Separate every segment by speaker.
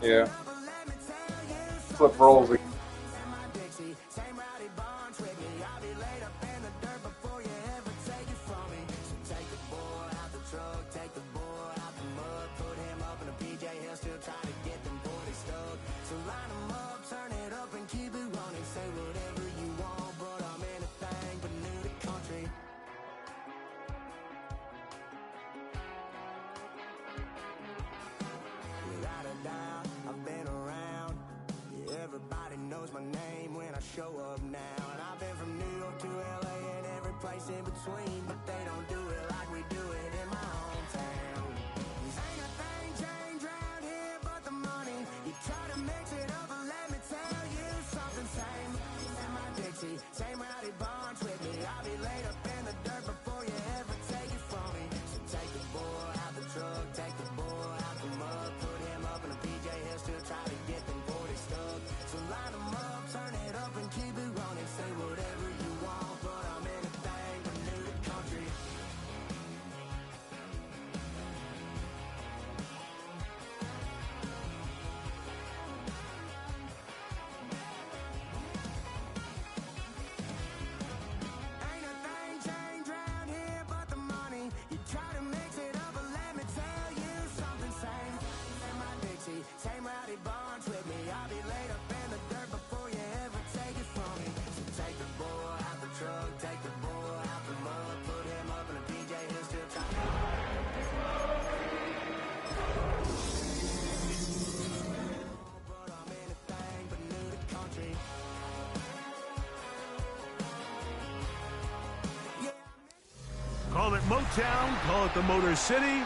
Speaker 1: Yeah. Flip rolls.
Speaker 2: Show up now, and I've been from New York to LA and every place in between, but they don't do it like we do it in my hometown. Ain't a thing changed around here but the money. You try to mix it up, but let me tell you something. Same in my Dixie, same rowdy bunch with me. I'll be laid up in the dirt before you ever take it from me. So take the boy out the truck, take the boy out the mud, put him up in a PJ, he'll still try to get them 40 stuck. So line them up, turn it up and keep it running. Say whatever you want, but I'm anything but new to country. Ain't a thing changed around here but the money. You try to mix it up, but let me tell you something. Same in my Dixie, same rowdy bunch with me. I'll be laid up in the dirt before you ever take it from me. So take the boy out the truck, take the boy out the mud, put him up in a PJ, he'll still try to. But I'm anything but new to country.
Speaker 3: Call it Motown, call it the Motor City.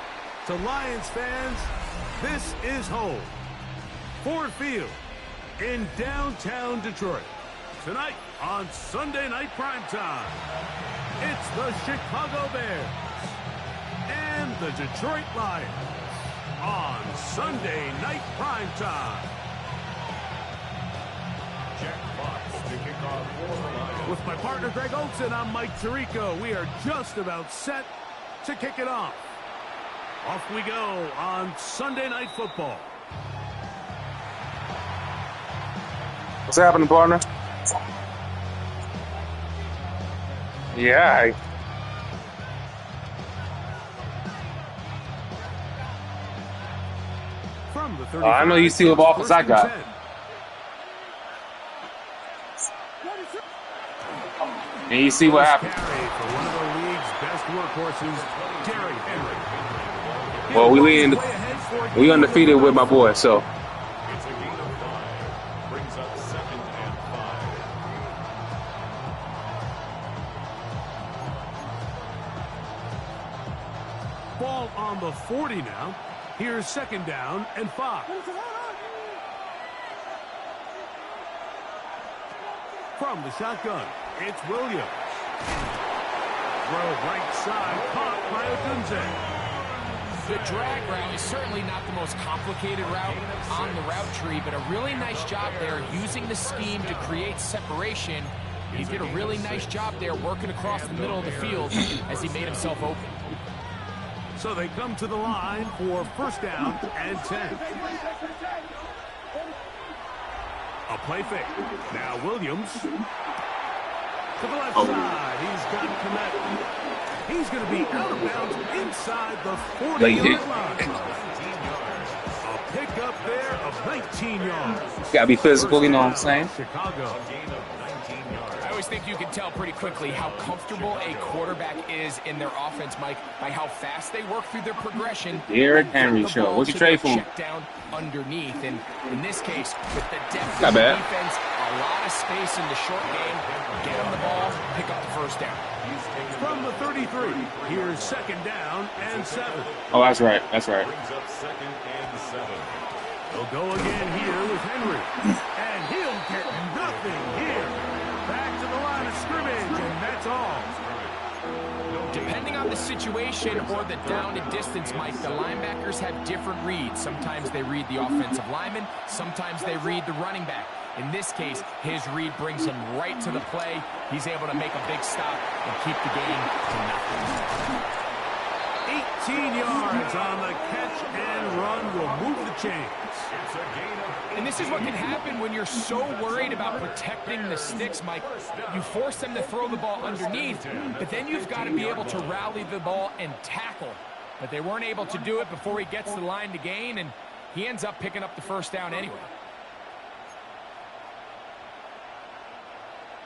Speaker 3: To Lions fans, this is home. Ford Field in downtown Detroit. Tonight on Sunday Night Primetime, it's the Chicago Bears and the Detroit Lions on Sunday Night Primetime.
Speaker 4: Jack Fox to kick off for the Lions.
Speaker 3: With my partner Greg Olson, I'm Mike Tirico. We are just about set to kick it off. Off we go on Sunday Night Football.
Speaker 1: What's happening, partner? Yeah.
Speaker 3: From the
Speaker 1: I know you see what offense I got. And you see what happened.
Speaker 3: For one of the league's best workhorses, Derrick Henry.
Speaker 1: Well, we undefeated with my boy, so.
Speaker 4: It's a gain of 5. Brings up 2nd and 5.
Speaker 3: Ball on the 40 now. Here's 2nd down and 5. From the shotgun, it's Williams. Throw right side, caught by Odunze.
Speaker 5: The drag route is certainly not the most complicated route on the route tree, but a really nice job there using the scheme to create separation. He did a really nice job there working across the middle of the field as he made himself open.
Speaker 3: So they come to the line for 1st down and 10. A play fake. Now Williams. To the left side. He's got Kmet. He's going to be out of bounds inside the 40-yard line. A pickup there of 19 yards.
Speaker 1: Got to be physical, you know what I'm saying?
Speaker 3: Chicago.
Speaker 5: I always think you can tell pretty quickly how comfortable a quarterback is in their offense, Mike, by how fast they work through their progression.
Speaker 1: Derrick Henry show. What'd you trade for him?
Speaker 5: Check down underneath, and in this case, with the depth
Speaker 1: Not
Speaker 5: of the
Speaker 1: bad.
Speaker 5: defense, a lot of space in the short game. Get him the ball, pick up the 1st down.
Speaker 3: From the 33, here's 2nd down and 7.
Speaker 1: Oh, that's right. That's right.
Speaker 4: Brings up 2nd and 7.
Speaker 3: They'll go again here with Henry. And he'll get nothing here. Back to the line of scrimmage, and that's all.
Speaker 5: Depending on the situation or the down and distance, Mike, the linebackers have different reads. Sometimes they read the offensive lineman. Sometimes they read the running back. In this case, his read brings him right to the play. He's able to make a big stop and keep the game to nothing.
Speaker 3: 18 yards on the catch and run will move the chains.
Speaker 5: And this is what can happen when you're so worried about protecting the sticks, Mike. You force them to throw the ball underneath, but then you've got to be able to rally the ball and tackle. But they weren't able to do it before he gets the line to gain, and he ends up picking up the first down anyway.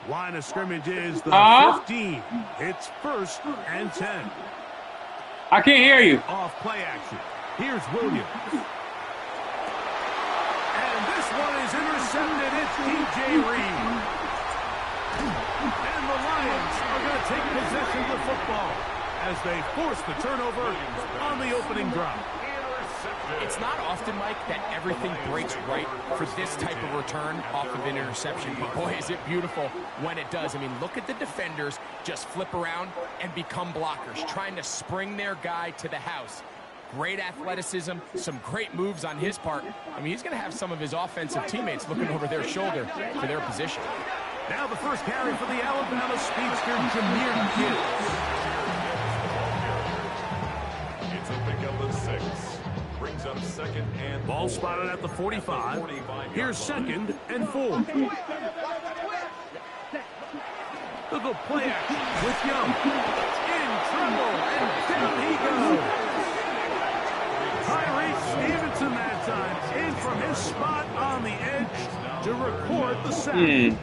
Speaker 3: Line of scrimmage is the 15. It's 1st and 10.
Speaker 1: I can't hear you.
Speaker 3: Off play action. Here's Williams. And this one is intercepted. It's DJ Reed. And the Lions are going to take possession of the football as they force the turnover on the opening drive.
Speaker 5: It's not often, Mike, that everything breaks right for this type of return off of an interception. But boy, is it beautiful when it does. I mean, look at the defenders just flip around and become blockers, trying to spring their guy to the house. Great athleticism, some great moves on his part. I mean, he's going to have some of his offensive teammates looking over their shoulder for their position.
Speaker 3: Now the first carry for the Alabama speedster, Jahmyr Gibbs.
Speaker 4: It's a pickup of 6. Brings up 2nd and
Speaker 3: Ball
Speaker 4: 4.
Speaker 3: spotted at the 45. Here's 2nd and 4. The play action with Young. In trouble, and down he goes. Tyree Stevenson that time in from his spot on the edge to record the sack.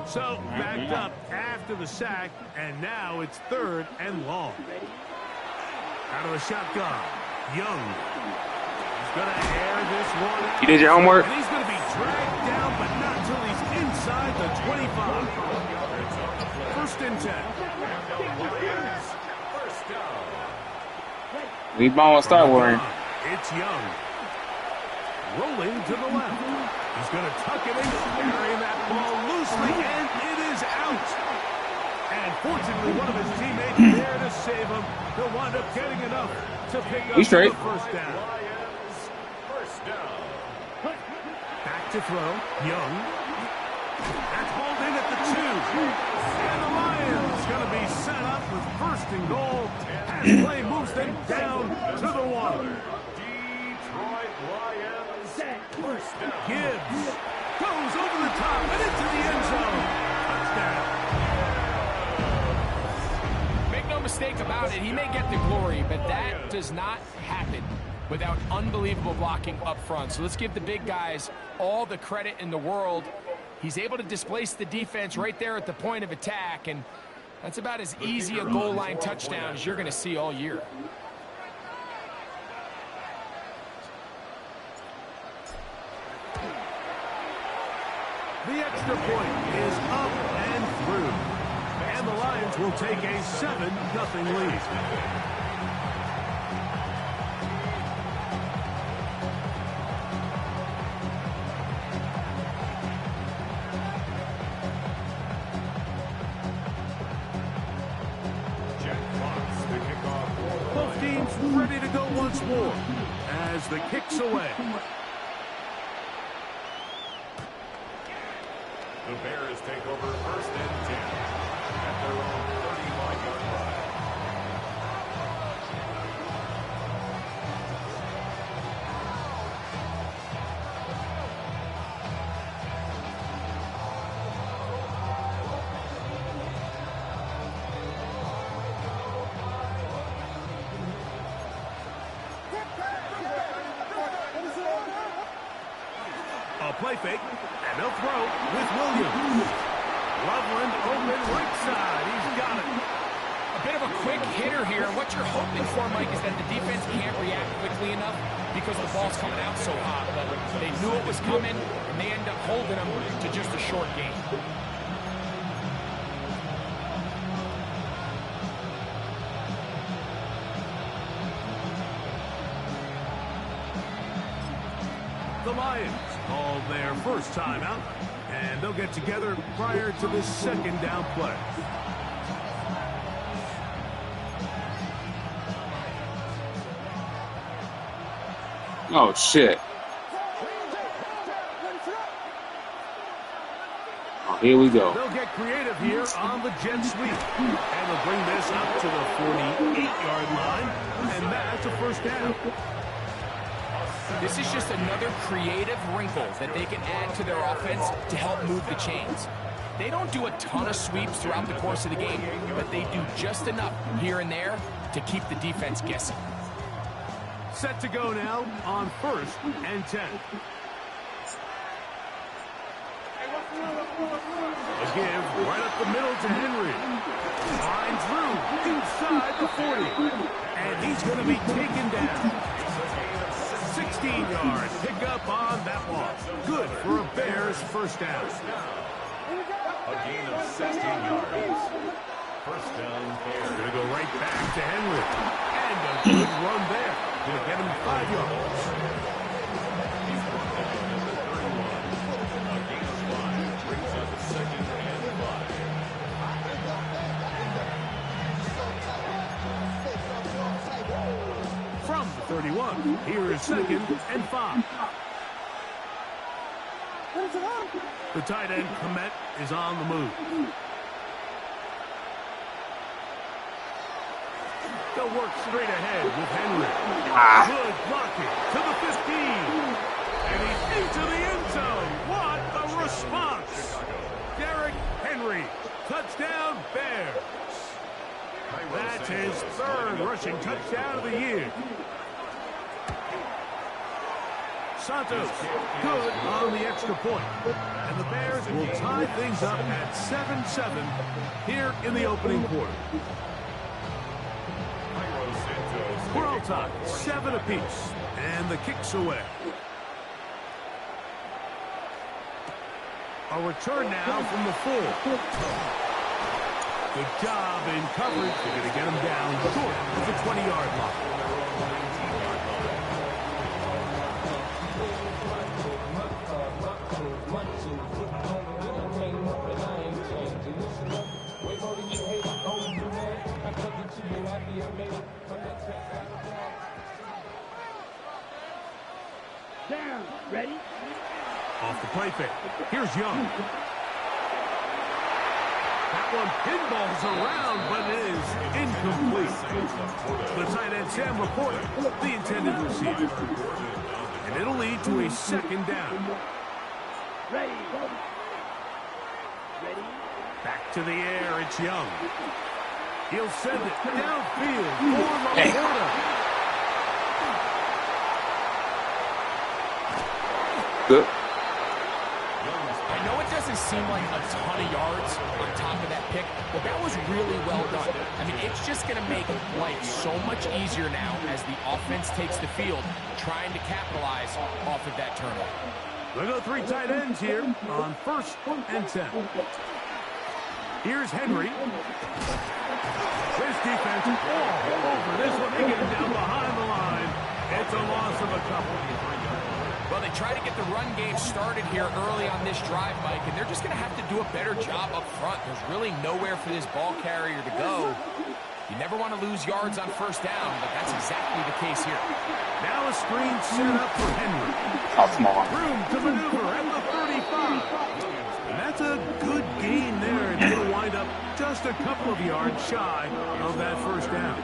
Speaker 3: So, backed up after the sack, and now it's 3rd and long. Out of the shotgun, Young. He's going to air this one out.
Speaker 1: You did your homework?
Speaker 3: And he's going to be dragged down, but not till he's inside the 25. 1st and 10.
Speaker 1: We ball start worrying.
Speaker 3: It's Young. Rolling to the left. He's going to tuck it in, carrying that ball loosely, and it is out. And fortunately, one of his teammates there to save him. He'll wind up getting enough to pick up the first down. Back to throw. Young. That's hauled in at the 2. And the Lions going to be set up with 1st and goal. Pass play moves them down to the 1. Gibbs goes over the top and into the end zone. Touchdown.
Speaker 5: Make no mistake about it, he may get the glory, but that does not happen without unbelievable blocking up front. So let's give the big guys all the credit in the world. He's able to displace the defense right there at the point of attack, and that's about as easy a goal line touchdown as you're going to see all year.
Speaker 3: The extra point is up and through. And the Lions will take a 7-0 lead. Both teams ready to go once more as the kick's away.
Speaker 4: The Bears take over 1st and 10 at their own 35-yard line.
Speaker 3: A play fake, and they'll throw with Williams. Loveland open right side. He's got it.
Speaker 5: A bit of a quick hitter here. What you're hoping for, Mike, is that the defense can't react quickly enough because the ball's coming out so hot. But they knew it was coming, and they end up holding them to just a short gain.
Speaker 3: The Lions called their first timeout, and they'll get together prior to this 2nd down play.
Speaker 1: Oh, shit. Oh, Here we go.
Speaker 3: They'll get creative here on the jet sweep. And they'll bring this up to the 48-yard line. And that's a first down.
Speaker 5: This is just another creative wrinkle that they can add to their offense to help move the chains. They don't do a ton of sweeps throughout the course of the game, but they do just enough here and there to keep the defense guessing.
Speaker 3: Set to go now on 1st and 10. A give right up the middle to Henry. Finds room inside the 40. And he's going to be taken down. 16-yard pickup on that loss. Good for a Bears first down.
Speaker 4: A gain of 16 yards. First down, Bears.
Speaker 3: Going to go right back to Henry. And a good run there. Going to get him 5 yards.
Speaker 4: He's brought down at the 31. A gain of 5 brings up a 2nd and 5.
Speaker 3: From the 31, here is 2nd and 5. The tight end, Komet, is on the move. They'll work straight ahead with Henry. Good blocking to the 15. And he's into the end zone. What a response. Derrick Henry. Touchdown, Bears. That's his 3rd rushing touchdown of the year. Santos, good on the extra point. And the Bears will tie things up at 7-7 here in the opening quarter. We're all tied, 7 apiece. And the kick's away. A return now from the 4. Good job in coverage. They're going to get him down short of the 20-yard line.
Speaker 6: Down. Ready?
Speaker 3: Off the play fake. Here's Young. That one pinballs around, but it is incomplete. The tight end, Sam Laporta, the intended receiver. And it'll lead to a 2nd down.
Speaker 6: Ready. Ready?
Speaker 3: Back to the air, it's Young. He'll send it downfield for Laporta.
Speaker 1: Good.
Speaker 5: I know it doesn't seem like a ton of yards on top of that pick, but that was really well done. I mean, it's just going to make life so much easier now as the offense takes the field, trying to capitalize off of that turnover.
Speaker 3: We'll go 3 tight ends here on 1st and 10. Here's Henry. This defense all over this one. They get him down behind the line. It's a loss of a couple.
Speaker 5: Well, they try to get the run game started here early on this drive, Mike, and they're just going to have to do a better job up front. There's really nowhere for this ball carrier to go. You never want to lose yards on 1st down, but that's exactly the case here.
Speaker 3: Now a screen set up for Henry.
Speaker 1: Oh, come on.
Speaker 3: Room to maneuver at the 35. And that's a good gain there. And he'll wind up just a couple of yards shy of that 1st down.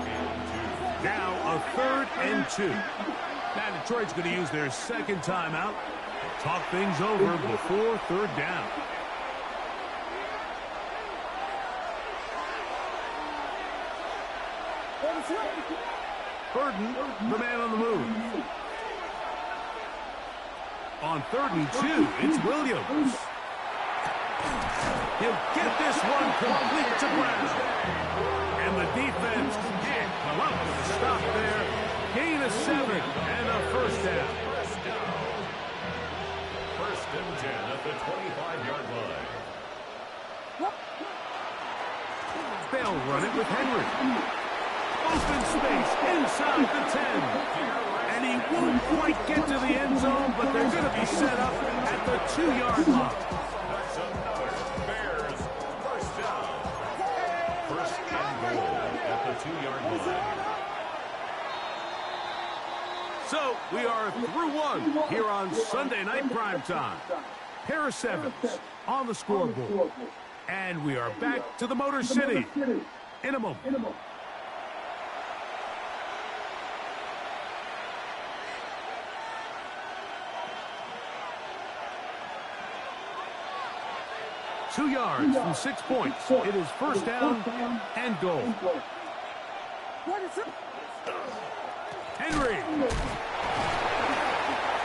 Speaker 3: Now a 3rd and 2. Now Detroit's going to use their 2nd timeout. Talk things over before 3rd down. Burden, the man on the move. On 3rd and 2, it's Williams. He'll get this one complete to Brown. And the defense can't come up with a stop there. Gain of 7 and a 1st down.
Speaker 4: 1st and 10 at the 25-yard line.
Speaker 3: They'll run it with Henry. Open space inside the 10. And he won't quite get to the end zone, but they're going to be set up at the 2-yard line.
Speaker 4: That's another Bears 1st down. 1st and goal at the 2-yard line.
Speaker 3: So we are through 1 here on Sunday Night Primetime. pair of sevens on the scoreboard. And we are back to the Motor City in a moment. 2 yards from 6 points. It is first down and goal. Henry.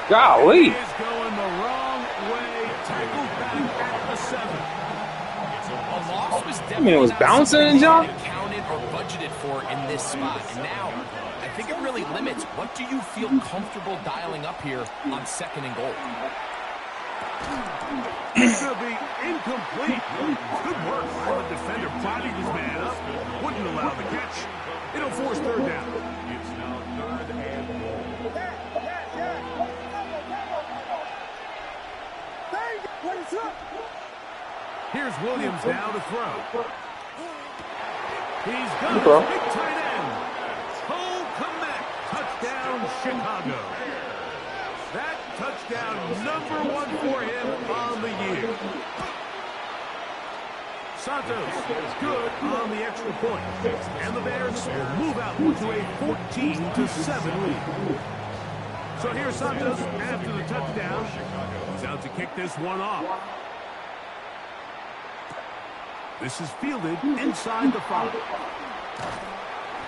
Speaker 1: Golly.
Speaker 3: He is going the wrong way. Tackled back at the 7.
Speaker 5: A loss was
Speaker 1: I mean, it was bouncing, John.
Speaker 5: Counted or budgeted for in this spot. And now, I think it really limits what do you feel comfortable dialing up here on 2nd and goal.
Speaker 3: It's going to be incomplete. Good work by the defender prodding his man up. Wouldn't allow the catch. It'll force 3rd down.
Speaker 4: It's now 3rd and goal.
Speaker 3: Here's Williams now to throw. He's got his big tight end. Cole Kmet. Touchdown, Chicago. That touchdown number 1 for him on the year. Santos is good on the extra point. And the Bears will move out to a 14-7 lead. So here's Santos after the touchdown. He's out to kick this one off. This is fielded inside the 5.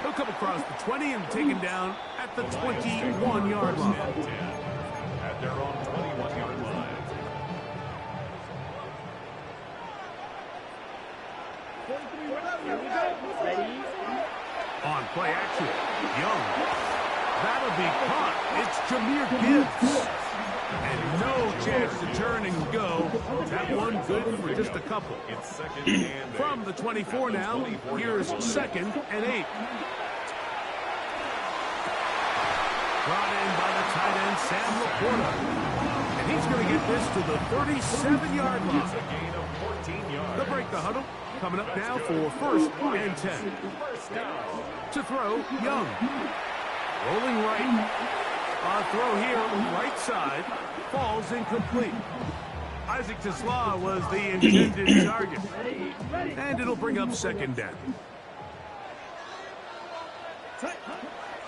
Speaker 3: He'll come across the 20 and taken down at the 21-yard line.
Speaker 4: At their own 21-yard line.
Speaker 3: On play action, Young. That'll be caught. It's Jahmyr Gibbs. And no chance to turn and go. That one good for just a couple.
Speaker 4: It's 2nd and 8.
Speaker 3: From the 24 now, here's 2nd and 8. Brought in by the tight end, Sam Laporta. And he's going to get this to the 37-yard line.
Speaker 4: It's a gain of 14 yards.
Speaker 3: They'll break the huddle. Coming up now for 1st and 10.
Speaker 4: First down.
Speaker 3: To throw, Young. Rolling right. Throw here, right side. Falls incomplete. Isaac Tesla was the intended target. And it'll bring up 2nd down.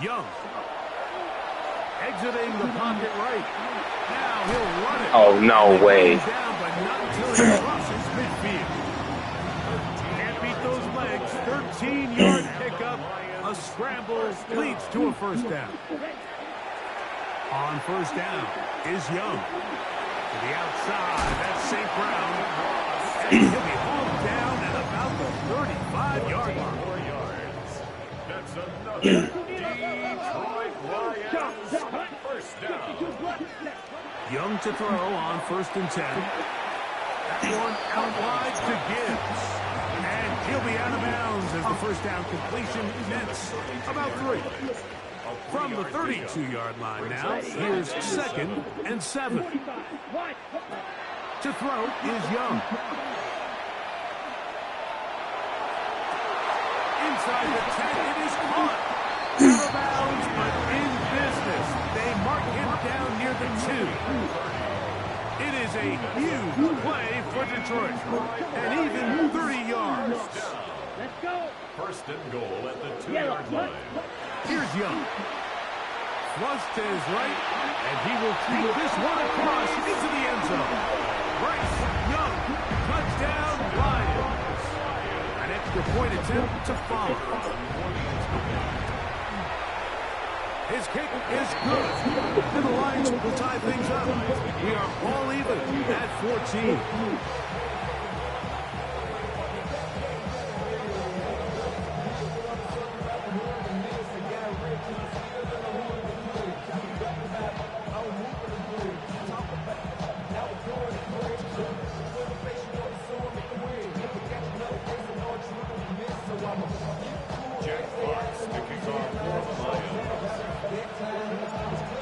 Speaker 3: Young. Exiting the pocket right. Now he'll run it.
Speaker 1: Oh, no way.
Speaker 3: Down, but not until he crosses midfield. Can't beat those legs. 13-yard pickup. A scramble leads to a 1st down. On 1st down is Young. To the outside, that's St. Brown. And he'll be hauled down at about the 35-yard line.
Speaker 4: 4 yards. That's another Detroit Lions first down.
Speaker 3: Young to throw on 1st and 10. That one out wide to Gibbs. And he'll be out of bounds as the 1st down completion nets about 3. From the 32-yard line now, here's 2nd and 7. To throw is Young. Inside the 10, it is caught. Out of bounds, but in business. They mark him down near the 2. It is a huge play for Detroit. And even 30 yards.
Speaker 6: Let's go.
Speaker 4: 1st and goal at the 2-yard line.
Speaker 3: Here's Young. Flush to his right, and he will take this one across into the end zone. Bryce Young, touchdown Lions. An extra point attempt to follow. His kick is good, and the Lions will tie things up. We are all even at 14.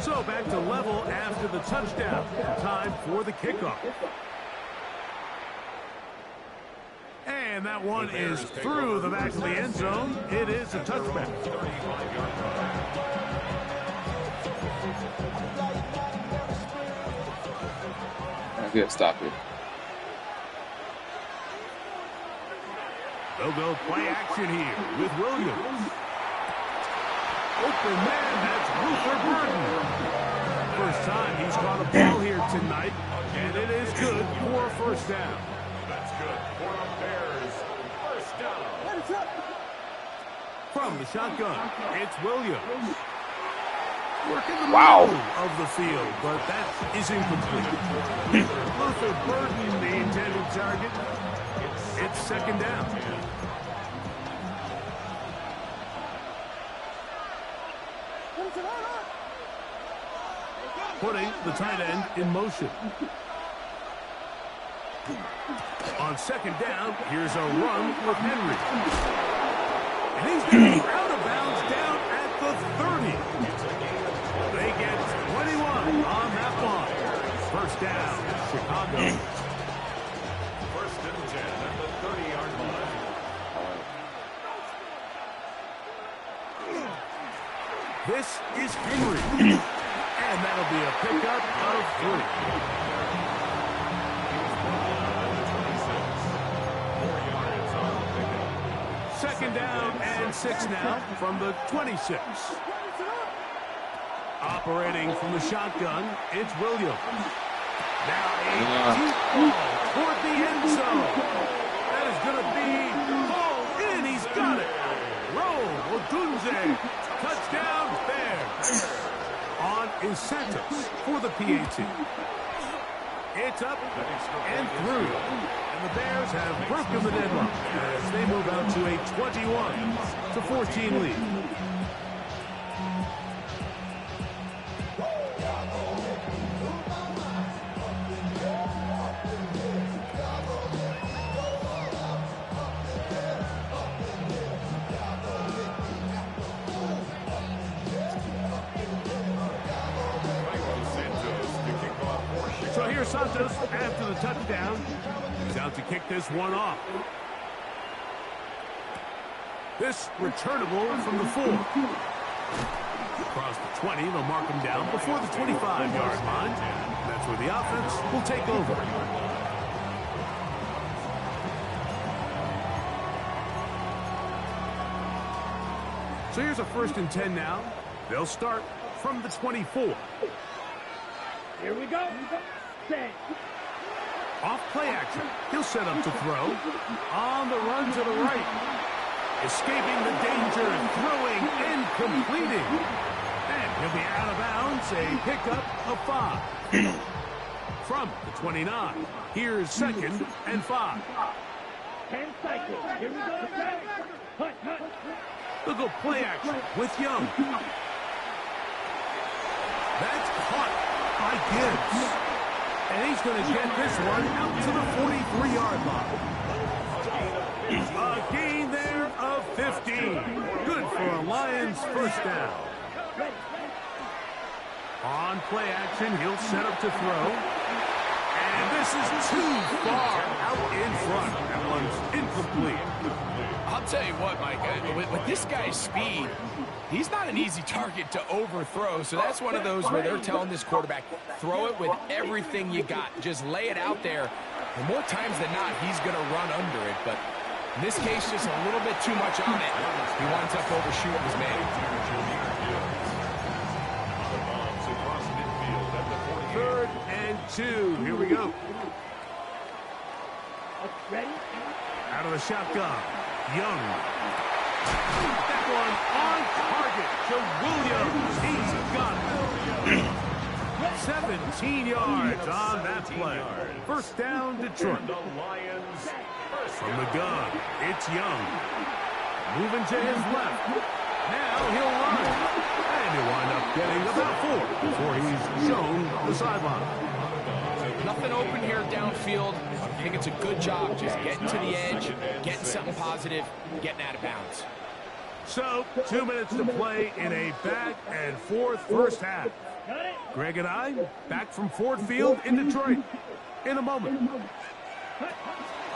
Speaker 3: So back to level after the touchdown. Time for the kickoff. And that one is through the back of the end zone. It is a touchback.
Speaker 1: Good stop it.
Speaker 3: They'll go play action here with Williams. Open man, that's Luther Burton. First time he's caught a ball here tonight, and it is good for a first down.
Speaker 4: That's good for the Bears. First down.
Speaker 3: From the shotgun, it's Williams. Working the
Speaker 1: Wow.
Speaker 3: middle of the field, but that is incomplete. Luther Burton, the intended target. It's second down. Putting the tight end in motion. On second down, here's a run with Henry. And he's going to be out of bounds down at the 30. They get 21 on that one. First down, Chicago.
Speaker 4: First and 10 at the 30-yard line.
Speaker 3: This is Henry. And that'll be a pickup of 3. Second down and 6 now from the 26. Operating from the shotgun, it's Williams. Now a deep ball toward the end zone. That is going to be hauled in. He's got it. Roll, Odunze. Touchdown, Bears. On is Santos for the PAT. It's up and through. And the Bears have broken the deadlock as they move out to a 21-14 lead. So here's Santos after the touchdown. He's out to kick this one off. This returnable from the 4. Across the 20, they'll mark him down before the 25-yard line. That's where the offense will take over. So here's a first and 10 now. They'll start from the 24.
Speaker 6: Here we go. Set.
Speaker 3: Off play action. He'll set up to throw. On the run to the right. Escaping the danger, throwing and completing. And he'll be out of bounds. A pickup of 5. From the 29. Here's second and 5.
Speaker 6: 10 cycles. Here we go. Set. Hut, hut.
Speaker 3: They'll go play action with Young. That's caught by Gibbs. And he's going to get this one out to the 43-yard line. A gain there of 15. Good for a Lions first down. On play action, he'll set up to throw. And this is too far out in front. That one's incomplete.
Speaker 5: I'll tell you what, Mike, with this guy's speed, he's not an easy target to overthrow, so that's one of those where they're telling this quarterback, throw it with everything you got. Just lay it out there. And more times than not, he's going to run under it. But in this case, just a little bit too much on it. He winds up overshooting his man.
Speaker 3: Third and 2. Here we go.
Speaker 6: Ready?
Speaker 3: Out of the shotgun. Young. That one on target to Williams. He's got it. 17 yards on that play. First down, Detroit. From the gun, it's Young. Moving to his left. Now he'll run. And he'll wind up getting about 4 before he's shown the sideline.
Speaker 5: Nothing open here downfield. I think it's a good job just getting to the edge, getting something positive, getting out of bounds.
Speaker 3: So, 2 minutes to play in a back and forth first half. Greg and I back from Ford Field in Detroit in a moment.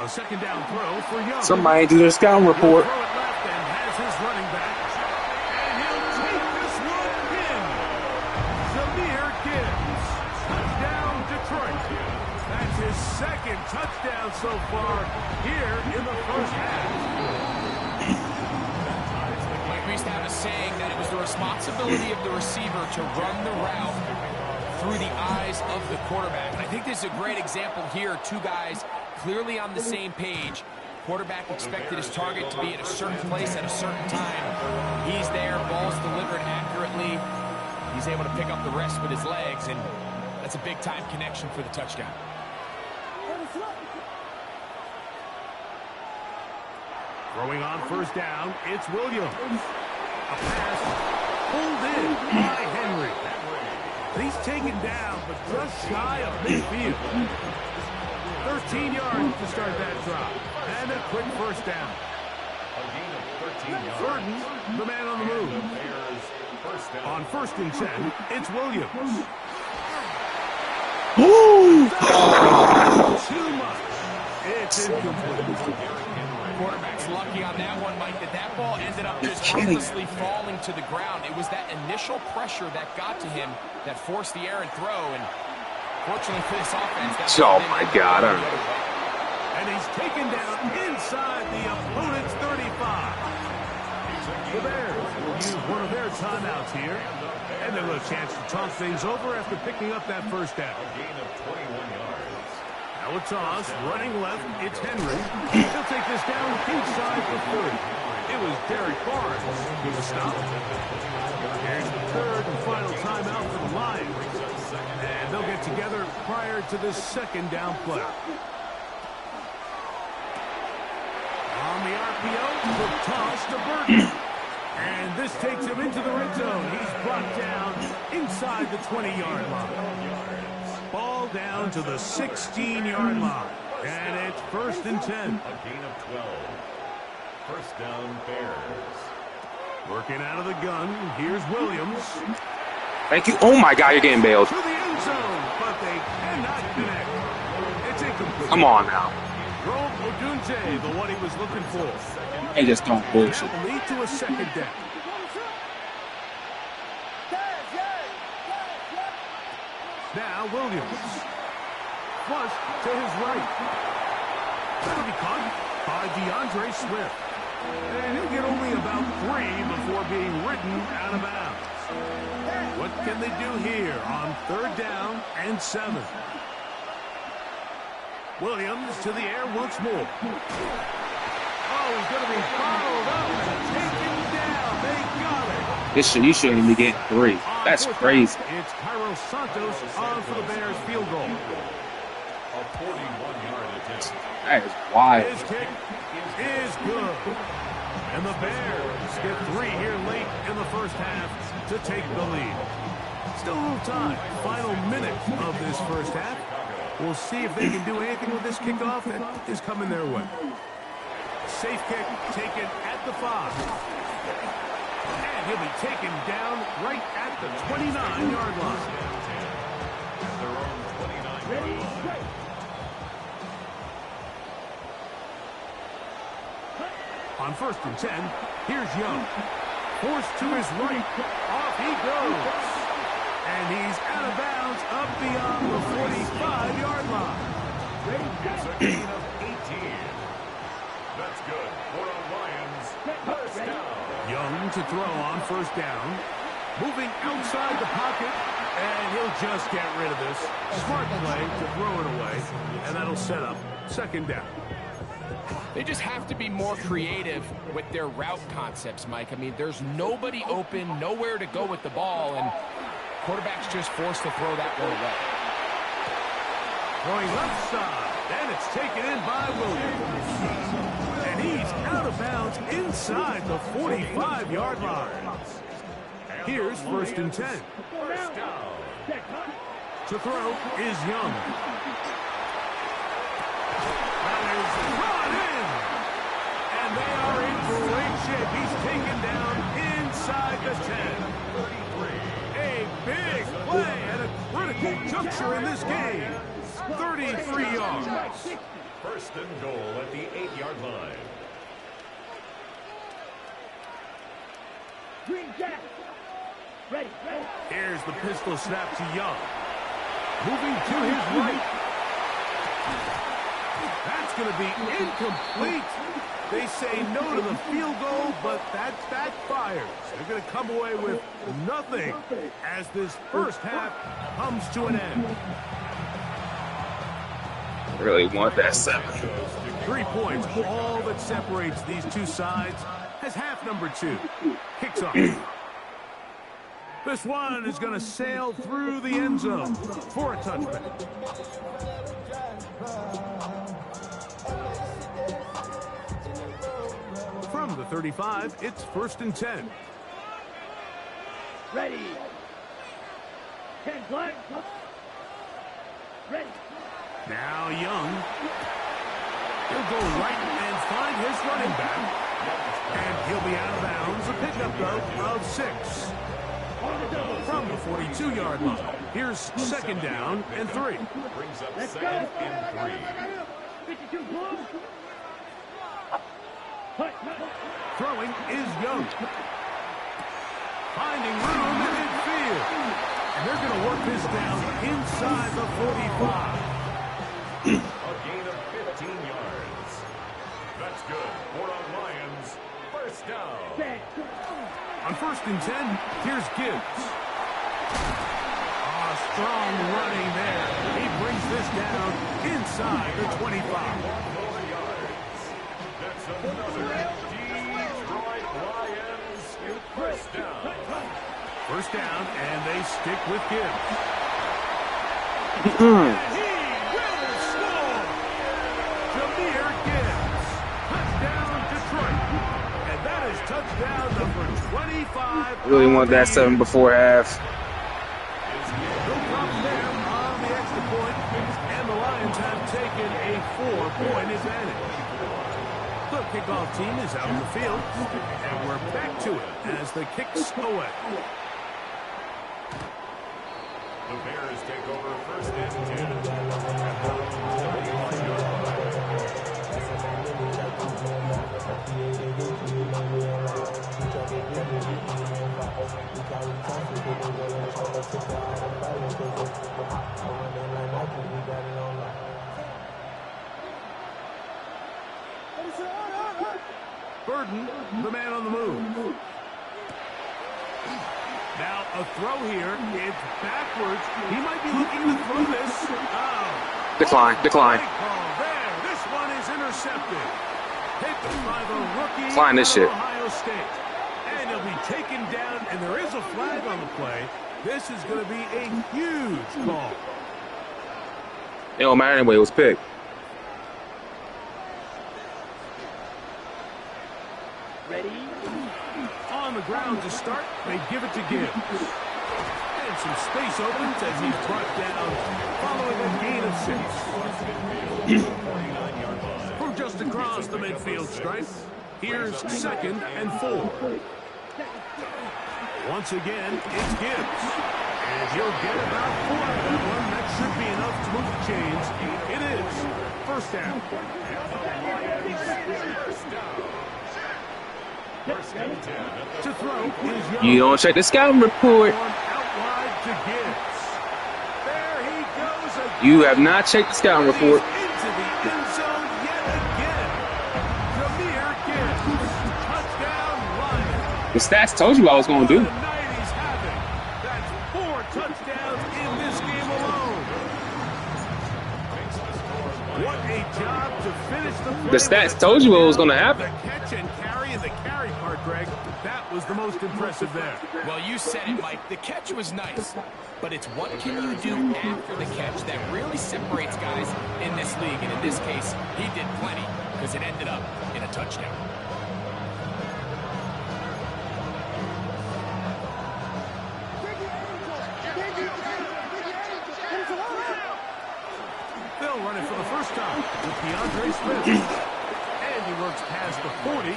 Speaker 3: A second down throw for Young.
Speaker 1: Somebody do their scouting report.
Speaker 3: He'll throw it left and has his running back. And he'll take this one in. Zamir Gibbs. Touchdown, Detroit. That's so far here in the first half.
Speaker 5: Like we used to have a saying that it was the responsibility of the receiver to run the route through the eyes of the quarterback. And I think this is a great example here. Two guys clearly on the same page. Quarterback expected his target to be at a certain place at a certain time. He's there, ball's delivered accurately. He's able to pick up the rest with his legs, and that's a big-time connection for the touchdown.
Speaker 3: Throwing on first down, it's Williams. A pass pulled in by Henry. He's taken down, but just shy of midfield. 13 yards to start that drive. And a quick first down. Burton, the man on the move. On 1st and 10, it's Williams. Too much. It's incomplete.
Speaker 5: Quarterback's lucky on that one, Mike, that ball ended up just harmlessly falling to the ground. It was that initial pressure that got to him that forced the errant throw, and fortunately for this offense, that's
Speaker 1: oh my God.
Speaker 3: And he's taken down inside the opponent's 35. The Bears will use one of their timeouts here, and they'll have a chance to talk things over after picking up that first down.
Speaker 4: A gain of 21 yards.
Speaker 3: Now a toss, running left, it's Henry. He'll take this down inside the 30. It was Derek Barnes with the stop. Here's the third and final timeout for the Lions. And they'll get together prior to this second down play. On the RPO, the toss to Burton. And this takes him into the red zone. He's brought down inside the 20-yard line. Ball down to the 16-yard line. And it's 1st and 10.
Speaker 4: A gain of 12. First down, Bears.
Speaker 3: Working out of the gun. Here's Williams.
Speaker 1: Thank you. Oh my God, you're getting bailed.
Speaker 3: To the end zone, but they cannot connect. It's incomplete.
Speaker 1: Come on now.
Speaker 3: Rome Odunze, the one he was looking for.
Speaker 1: They just don't bullshit.
Speaker 3: That will lead to a second down. Now Williams. Flush to his right. That'll be caught by DeAndre Swift. And he'll get only about 3 before being ridden out of bounds. What can they do here on 3rd down and 7? Williams to the air once more. Oh, he's going to be followed up and taken down. They got it.
Speaker 1: You shouldn't be getting 3. That's crazy.
Speaker 3: It's Cairo Santos on for the Bears field goal.
Speaker 4: A 41-yard attempt.
Speaker 1: That is wild.
Speaker 3: His kick is good. And the Bears get 3 here late in the first half to take the lead. Still a little time. Final minute of this first half. We'll see if they can do anything with this kickoff that is coming their way. Safe kick taken at the 5. And he'll be taken down right at the 29-yard line.
Speaker 4: Their own 29-yard line.
Speaker 3: On 1st and 10, here's Young. Forced to his right. Off he goes. And he's out of bounds up beyond the 45-yard line.
Speaker 4: It's a gain of 18. That's good for the Lions. First down.
Speaker 3: Young to throw on 1st down. Moving outside the pocket. And he'll just get rid of this. Smart play to throw it away. And that'll set up 2nd down.
Speaker 5: They just have to be more creative with their route concepts, Mike. I mean, there's nobody open, nowhere to go with the ball, and quarterback's just forced to throw that one away.
Speaker 3: Going left side, and it's taken in by Williams. And he's out of bounds inside the 45-yard line. Here's 1st and 10.
Speaker 4: First down.
Speaker 3: To throw is Young. That is brought in. And they are in great shape. He's taken down inside the 10. A big play at a critical juncture in this game. 33 yards.
Speaker 4: First and goal at the 8-yard line.
Speaker 6: Green Jack. Ready.
Speaker 3: Here's the pistol snap to Young. Moving to his right. That's going to be incomplete. They say no to the field goal, but that backfires. They're going to come away with nothing as this first half comes to an end.
Speaker 1: Really want that 7.
Speaker 3: 3 points, all that separates these two sides, as half number 2 kicks off. This one is going to sail through the end zone for a touchback. From the 35, it's 1st and 10.
Speaker 6: Ready. 10 flag. Ready.
Speaker 3: Now Young. He'll go right and find his running back. And he'll be out of bounds. A pickup, though, of 6. From the 42-yard line. Here's 2nd down and 3.
Speaker 4: Brings up 2nd and 3.
Speaker 6: 52 blue.
Speaker 3: Throwing is Young. Finding room in midfield. And they're going to work this down inside the 45.
Speaker 4: A gain of 15 yards. That's good for the Lions. 1st down.
Speaker 3: On 1st and 10, here's Gibbs. Strong running there. He brings this down inside the 25.
Speaker 4: That's another Detroit Lions 1st down.
Speaker 3: 1st down, and they stick with Gibbs. He will score! Jahmyr Gibbs. Touchdown, Detroit. And that is touchdown number 25.
Speaker 1: Really want that 7 before half.
Speaker 3: No problem there on the extra point, and the Lions have taken a 4-point advantage. The kickoff team is out in the field, and we're back to it as the kicks away.
Speaker 4: The Bears take over 1st and 10 at the 21-yard
Speaker 3: Burden, the man on the move. Now a throw here. It's backwards. He might be looking to throw this. Oh.
Speaker 1: Decline.
Speaker 3: Great call there. This one is intercepted. Picked by the rookie
Speaker 1: Decline this shit.
Speaker 3: Ohio State. And he'll be taken down, and there is a flag on the play. This is going to be a huge call.
Speaker 1: It don't matter anyway. It was picked.
Speaker 6: Ready.
Speaker 3: On the ground to start, they give it to Gibbs. And some space opens as he's brought down following a gain of 6. From just across the midfield stripe, here's 2nd and 4. Once again, it's Gibbs. And he'll get about 4 of that one. That should be enough to move the chains. It is 1st down. To throw is Young.
Speaker 1: You don't check the scouting report.
Speaker 3: Out wide to Gibbs. There he goes again.
Speaker 1: You have not checked the scouting report.
Speaker 3: Into the end zone yet again. Jahmyr Gibbs. Touchdown Lions.
Speaker 1: The stats told you what I was going to do.
Speaker 3: The 90s having. That's 4 touchdowns in this game alone. What a job to finish the play.
Speaker 1: The stats told you what was going to happen.
Speaker 3: The catch and carry and the carry part, Greg, that was the most impressive there.
Speaker 5: Well, you said it, Mike. The catch was nice, but it's what can you do after the catch that really separates guys in this league. And in this case, he did plenty because it ended up in a touchdown.
Speaker 3: They'll run it for the first time with DeAndre Smith. And he works past the 40,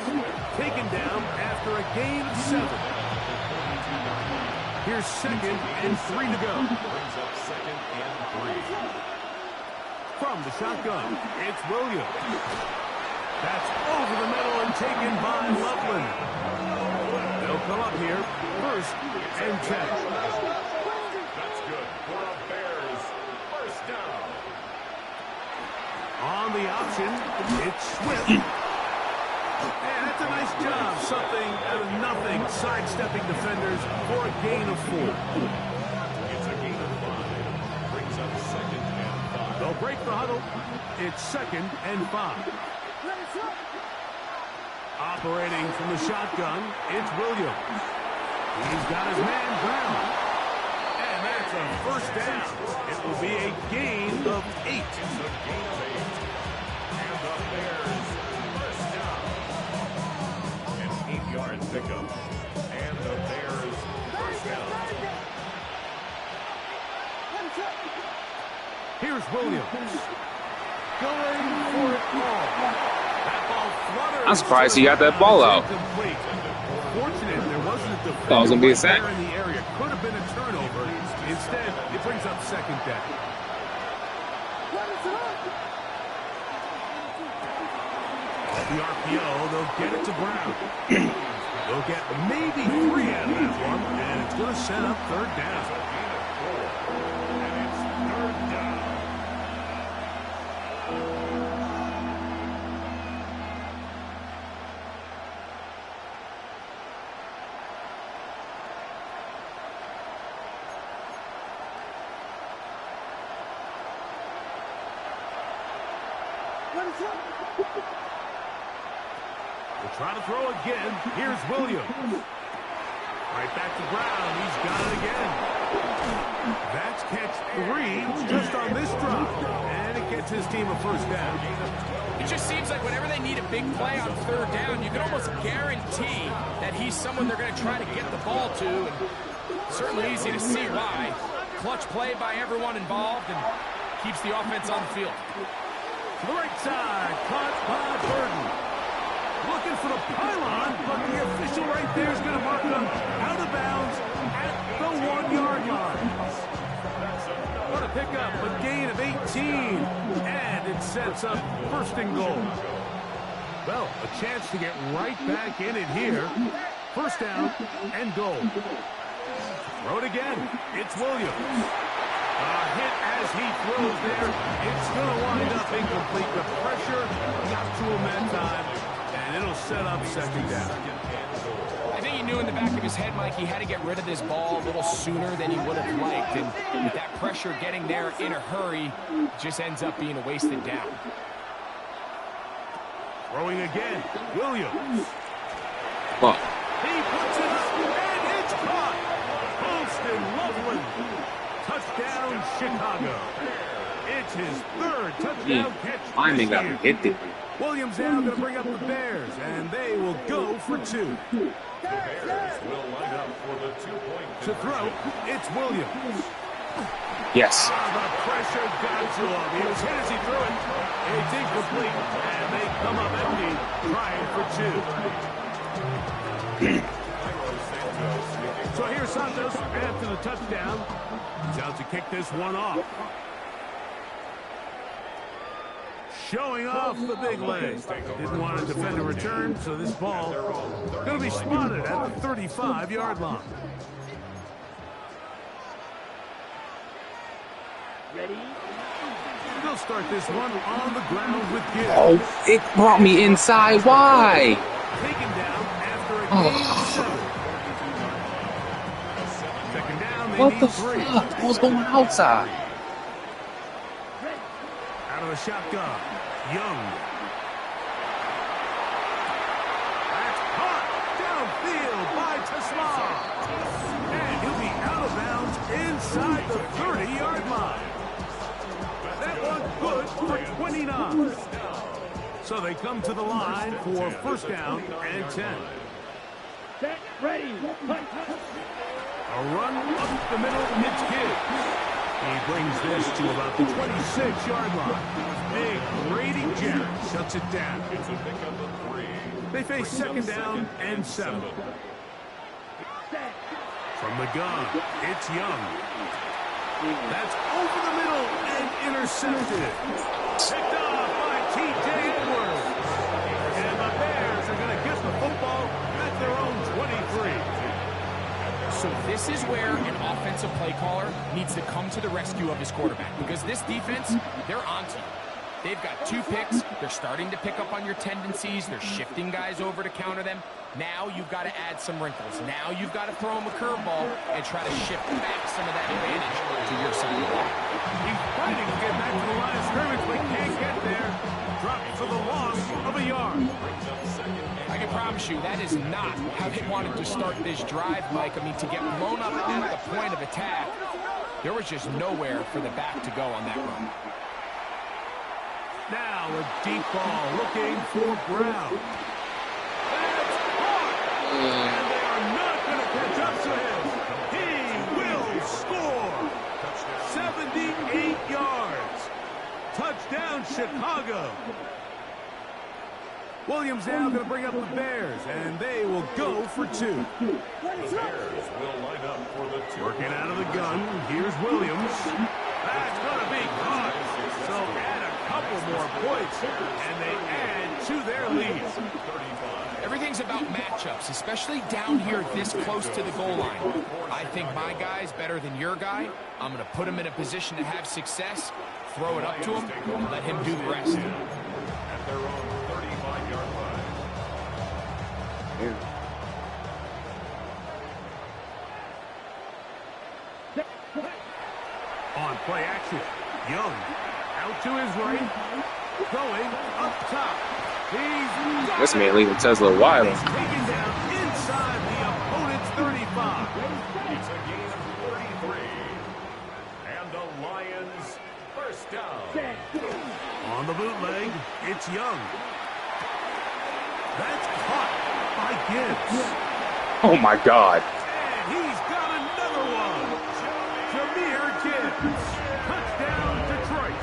Speaker 3: taken down after a gain of 7. Here's 2nd and 3 to go.
Speaker 4: brings up 2nd and 3.
Speaker 3: From the shotgun, it's Williams. That's over the middle and taken by Loveland. They'll come up here, 1st and 10.
Speaker 4: That's good for the Bears. 1st down.
Speaker 3: On the option, it's Swift. And that's a nice job. Something out of nothing. Sidestepping defenders for a gain of 4.
Speaker 4: It's a gain of 5. Brings up 2nd and 5.
Speaker 3: They'll break the huddle. It's 2nd and 5. Operating from the shotgun, it's Williams. He's got his man down. And that's a first down. It will be a gain of 8.
Speaker 4: It's a gain of 8. And the Bears first down. An 8-yard pickup. And the Bears first down.
Speaker 3: Here's Williams. Going for it all. That ball flutters.
Speaker 1: I'm surprised he got that ball out.
Speaker 3: Fortunate there wasn't a defender
Speaker 1: Thought it was gonna be a sack.
Speaker 3: there in the area. Could have been a turnover. Instead, it brings up 2nd down. The RPO, they'll get it to Brown. They'll get maybe 3 out of that one, and it's going to set up 3rd down.
Speaker 4: And it's 3rd down.
Speaker 3: We'll try to throw again. Here's Williams. Right back to Brown. He's got it again. That's catch 3 just on this drive. And it gets his team a first down.
Speaker 5: It just seems like whenever they need a big play on 3rd down, you can almost guarantee that he's someone they're going to try to get the ball to. And certainly easy to see why. Clutch play by everyone involved and keeps the offense on the field.
Speaker 3: To the right side, caught by Burton. Looking for the pylon, but the official right there is going to mark them out of bounds at the 1-yard line. What a pickup, a gain of 18, and it sets up 1st and goal. Well, a chance to get right back in it here. 1st down and goal. Throw it again. It's Williams. A hit as he throws there. It's going to wind up incomplete. The pressure got to him that time, and it'll set up 2nd down.
Speaker 5: I think he knew in the back of his head, Mike, he had to get rid of this ball a little sooner than he would have liked. And with that pressure getting there in a hurry, it just ends up being a wasted down.
Speaker 3: Throwing again. Williams.
Speaker 1: Fuck.
Speaker 3: He puts it up, and it's caught. Holston Loveland. Touchdown, Chicago. It's his 3rd touchdown catch
Speaker 1: Finally
Speaker 3: this
Speaker 1: got
Speaker 3: year.
Speaker 1: hit it.
Speaker 3: Williams now going to bring up the Bears, and they will go for 2.
Speaker 4: The Bears will line up for the 2-point
Speaker 3: To throw, it's Williams.
Speaker 1: Yes.
Speaker 3: The pressure got to him. He was hit as he threw it. It's incomplete, and they come up empty, trying for 2. So here's Santos after the touchdown. He's out to kick this one off. Showing off the big leg. Didn't want to defend a return, so this ball going to be spotted at the 35-yard line.
Speaker 6: Ready?
Speaker 3: They'll start this one on the ground with Gibbs.
Speaker 1: Oh, it brought me inside. Why?
Speaker 3: Taken down after a gain of 7. 2nd down, they
Speaker 1: What
Speaker 3: need
Speaker 1: the
Speaker 3: 3.
Speaker 1: fuck? I was going outside.
Speaker 3: Out of the shotgun, Young. That's caught downfield by Tesla. And he'll be out of bounds inside the 30-yard line. That one good for 29. So they come to the line for 1st down and 10.
Speaker 6: Set, ready, punt.
Speaker 3: A run up the middle, it's Gibbs. He brings this to about the 26-yard line. Big Grady Jarrett shuts it down.
Speaker 4: It's a pickup of 3.
Speaker 3: They face 2nd down and 7. From the gun, it's Young. That's over the middle and intercepted. Picked off by T.J. Edwards. And the Bears are going to get the football at their own 23.
Speaker 5: So this is where an offensive play caller needs to come to the rescue of his quarterback, because this defense, they're onto you. They've got 2 picks. They're starting to pick up on your tendencies. They're shifting guys over to counter them. Now you've got to add some wrinkles. Now you've got to throw them a curveball and try to shift back some of that advantage to your side of the ball.
Speaker 3: He's fighting to get back to the line of scrimmage, but can't get there. Dropped for the loss of a yard.
Speaker 5: I can promise you that is not how they wanted to start this drive, Mike. I mean, to get blown up at the point of attack, there was just nowhere for the back to go on that run.
Speaker 3: Now a deep ball looking for Brown. That's caught! And they are not going to catch up to him. He will score. 78 yards. Touchdown, Chicago. Williams now going to bring up the Bears, and they will go for 2.
Speaker 4: The Bears will line up for the 2.
Speaker 3: Working out of the gun, here's Williams. That's going to be caught. So add a couple more points, and they add to their lead.
Speaker 5: Everything's about matchups, especially down here this close to the goal line. I think my guy's better than your guy. I'm going to put him in a position to have success, throw it up to him, and let him do the rest.
Speaker 4: At their own 35-yard line.
Speaker 3: On play action, Young out to his right, going up top.
Speaker 1: This man leaving Tesla wild.
Speaker 3: He's taken down inside the opponent's 35.
Speaker 4: It's a gain of 33. And the Lions first down.
Speaker 3: On the bootleg, it's Young. That's caught by Gibbs.
Speaker 1: Oh my God.
Speaker 3: And he's got another one. Jahmyr Gibbs. Touchdown, Detroit.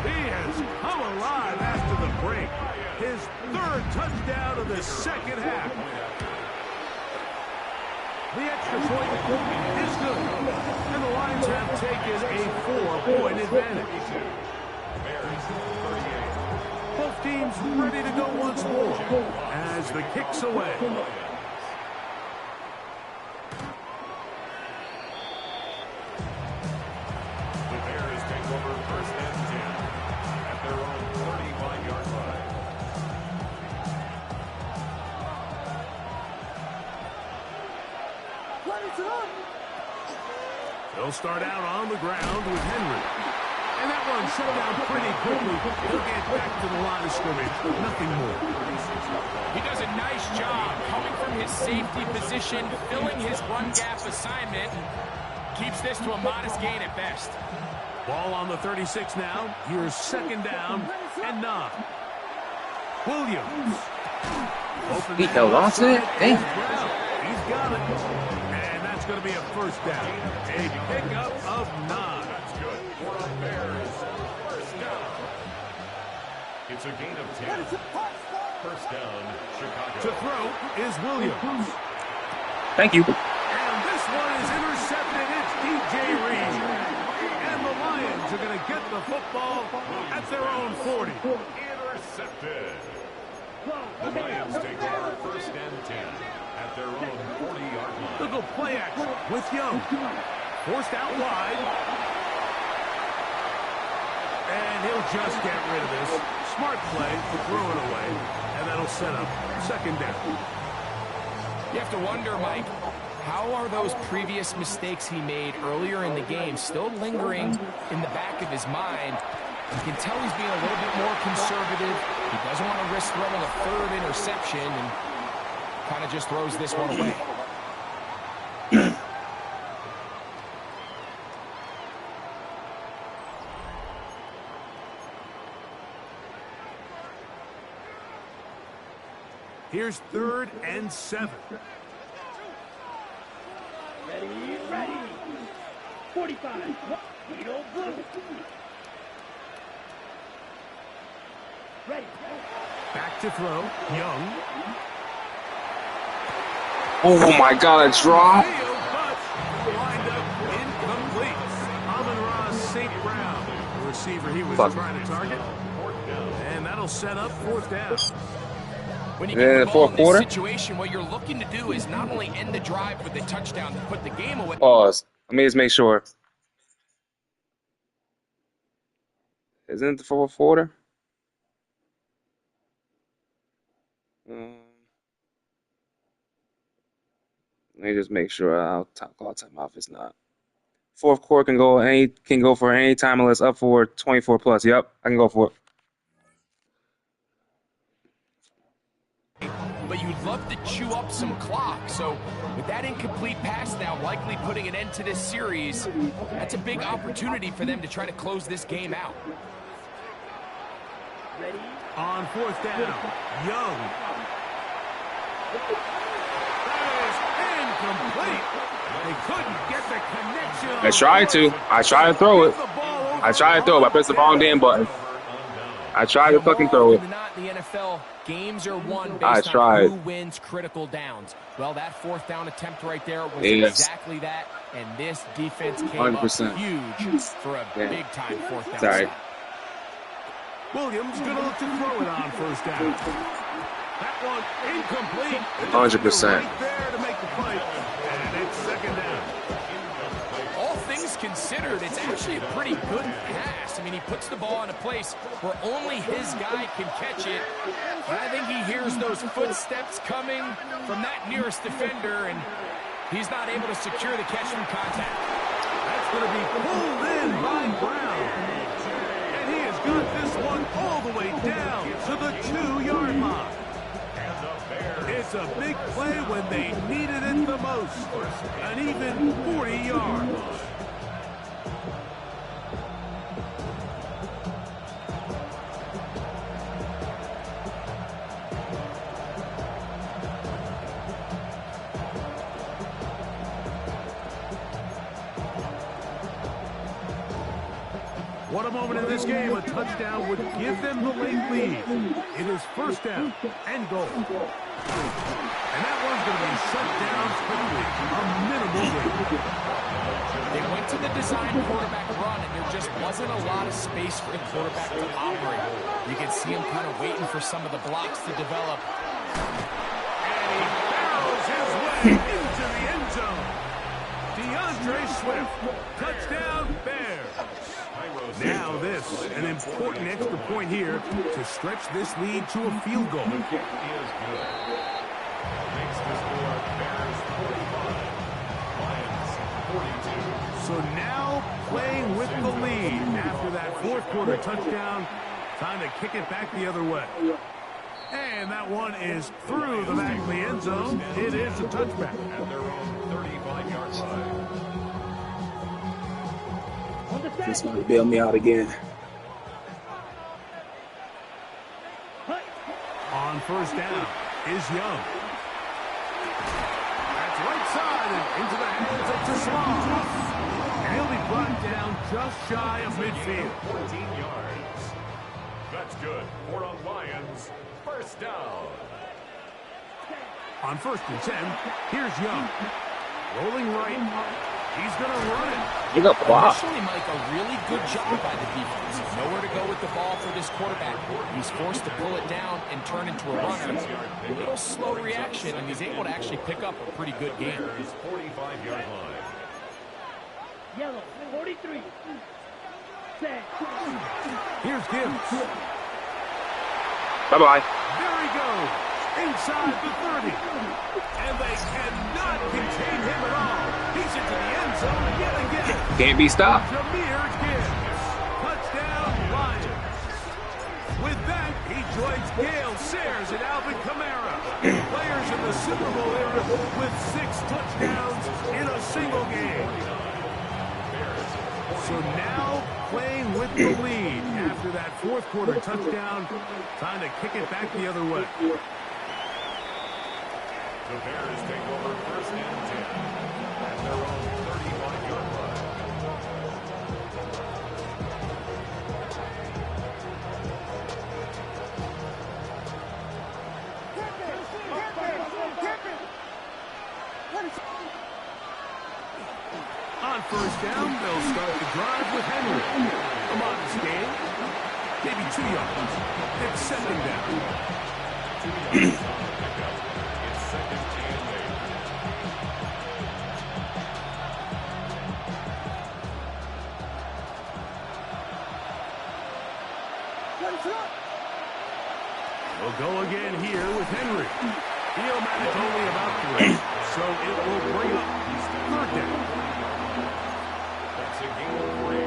Speaker 3: He has come alive after the break. His 3rd touchdown of the second half. The extra point is good. And the Lions have taken a 4-point advantage. Both teams ready to go once more as the kick's away.
Speaker 4: The Bears take over first and 10 at their own 35-yard line.
Speaker 3: They'll start out on the ground with Henry. And that one shut down pretty quickly. He'll get back to the line of scrimmage. Nothing more.
Speaker 5: He does a nice job coming from his safety position, filling his run gap assignment, keeps this to a modest gain at best.
Speaker 3: Ball on the 36 now. Here's 2nd down and 9. Williams.
Speaker 1: He held on to it? Dang.
Speaker 3: He's got it. And that's going to be a first down. A pickup of 9.
Speaker 4: That's good for the Bears. First down. It's a gain of 10. First down, Chicago.
Speaker 3: To throw is Williams.
Speaker 1: Thank you.
Speaker 3: And this one is intercepted. It's DJ Reed. And the Lions are going to get the football at their own 40.
Speaker 4: Intercepted. The Lions take over first and 10 at their own 40-yard line.
Speaker 3: Little play action with Young. Forced out wide. And he'll just get rid of this. Smart play to throw it away. And that'll set up 2nd down.
Speaker 5: You have to wonder, Mike, how are those previous mistakes he made earlier in the game still lingering in the back of his mind? You can tell he's being a little bit more conservative. He doesn't want to risk throwing a 3rd interception and kind of just throws this one away.
Speaker 3: Here's 3rd and 7.
Speaker 6: Ready. 45. Needle blue. Ready.
Speaker 3: Back to throw. Young.
Speaker 1: Oh my God, a draw.
Speaker 3: But lined up incomplete. Amon-Ra St. Brown, the receiver he was trying to target. And that'll set up 4th down.
Speaker 5: When you get the ball in this situation, what you're looking to do is not only end the drive with a touchdown to put the game away.
Speaker 1: Pause. Let me just make sure. Isn't it the 4th quarter? Let me just make sure I'll call timeout if it's not. Fourth quarter can go for any time unless up for 24 plus. Yep, I can go for it.
Speaker 5: But you'd love to chew up some clock. So with that incomplete pass now likely putting an end to this series, that's a big opportunity for them to try to close this game out.
Speaker 3: On fourth down, Young. That is incomplete. They couldn't get the connection.
Speaker 1: I tried to throw it. I tried to throw it, but I pressed the wrong damn button. I tried to fucking throw it.
Speaker 5: Not in the NFL, games are won based
Speaker 1: I tried.
Speaker 5: on who wins critical downs. Well, that fourth down attempt right there was exactly that, and this defense came
Speaker 1: 100%.
Speaker 5: up huge for a big-time fourth down.
Speaker 1: Sorry.
Speaker 5: Stop.
Speaker 3: Williams gonna look to throw it on first down. That one incomplete.
Speaker 1: 100%.
Speaker 3: Right there to make the play, and it's second down.
Speaker 5: All things considered, it's actually a pretty good pass. I mean, he puts the ball in a place where only his guy can catch it. And I think he hears those footsteps coming from that nearest defender, and he's not able to secure the catch from contact.
Speaker 3: That's going to be pulled in by Brown. And he has got this one all the way down to the 2-yard line. It's a big play when they needed it the most. An even 40 yards. What a moment in this game. A touchdown would give them the late lead. It is first down and goal. And that one's going to be shut down quickly. A minimal gain.
Speaker 5: They went to the design quarterback run, and there just wasn't a lot of space for the quarterback to operate. You can see him kind of waiting for some of the blocks to develop.
Speaker 3: And he barrels his way into the end zone. DeAndre Swift. Touchdown, Bears. Now this, an important extra point here to stretch this lead to a field goal.
Speaker 4: Is good. Makes the score Bears 45, Lions 42.
Speaker 3: So now playing with the lead after that fourth quarter touchdown. Time to kick it back the other way. And that one is through the back of the end zone. It is a touchback.
Speaker 4: At their own 35-yard line.
Speaker 1: He's going to bail me out again.
Speaker 3: On first down is Young. That's right side and into the hands of Tesla. And he'll be brought down just shy of midfield.
Speaker 4: 14 yards. That's good. For the Lions, first down.
Speaker 3: On first and 10, here's Young. Rolling right. He's going to run it.
Speaker 1: You got blocked.
Speaker 5: Initially, Mike, a really good job by the defense. Nowhere to go with the ball for this quarterback. He's forced to pull it down and turn into a runner. A little slow reaction, and he's able to actually pick up a pretty good game.
Speaker 4: 45-yard line.
Speaker 6: Yellow, 43. Set.
Speaker 3: Here's Gibbs.
Speaker 1: Bye-bye.
Speaker 3: There he goes. Inside the 30. And they cannot contain him at all. He's into the end zone yet again.
Speaker 1: Can't be stopped.
Speaker 3: Jahmyr Gibbs. Touchdown, Lions. With that, he joins Gale Sayers and Alvin Kamara, players in the Super Bowl era with 6 touchdowns in a single game. So now playing with the lead after that fourth quarter touchdown. Time to kick it back the other way.
Speaker 4: The Bears take over first and 10 at their own 35-yard line.
Speaker 3: On first down, they'll start the drive with Henry. A modest gain, maybe 2 yards. It's second down.
Speaker 4: 2 yards on the pickup. It's second and 8.
Speaker 3: We'll go again here with Henry. He'll manage only about 3. So it will bring up third down.
Speaker 4: That's a gain of 3.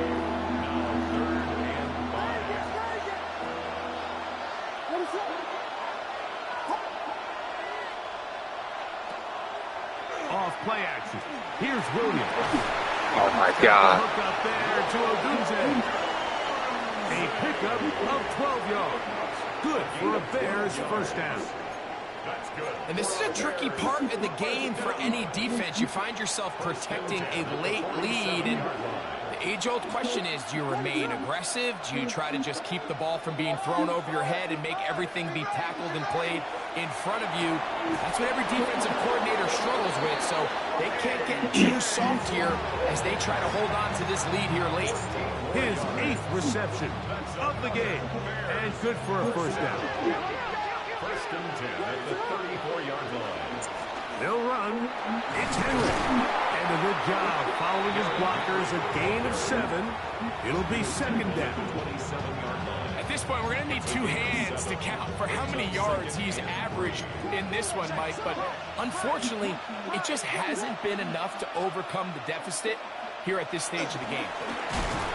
Speaker 4: Now 3rd and 5.
Speaker 3: Off play action. Here's Williams.
Speaker 1: Oh my God.
Speaker 3: Hook up there to Odunze. A pickup of 12 yards. Good for a Bears first down.
Speaker 4: That's good.
Speaker 5: And this is a tricky part of the game for any defense. You find yourself protecting a late lead, and the age-old question is, do you remain aggressive? Do you try to just keep the ball from being thrown over your head and make everything be tackled and played in front of you? That's what every defensive coordinator struggles with, so they can't get too soft here as they try to hold on to this lead here late.
Speaker 3: His 8th reception of the game, and good for a first down.
Speaker 4: 1st and 10 at the 34-yard line.
Speaker 3: They'll run. It's Henry. And a good job following his blockers. A gain of 7. It'll be 2nd down.
Speaker 4: 27-yard line.
Speaker 5: At this point, we're going to need 2 hands to count for how many yards he's averaged in this one, Mike. But unfortunately, it just hasn't been enough to overcome the deficit here at this stage of the game.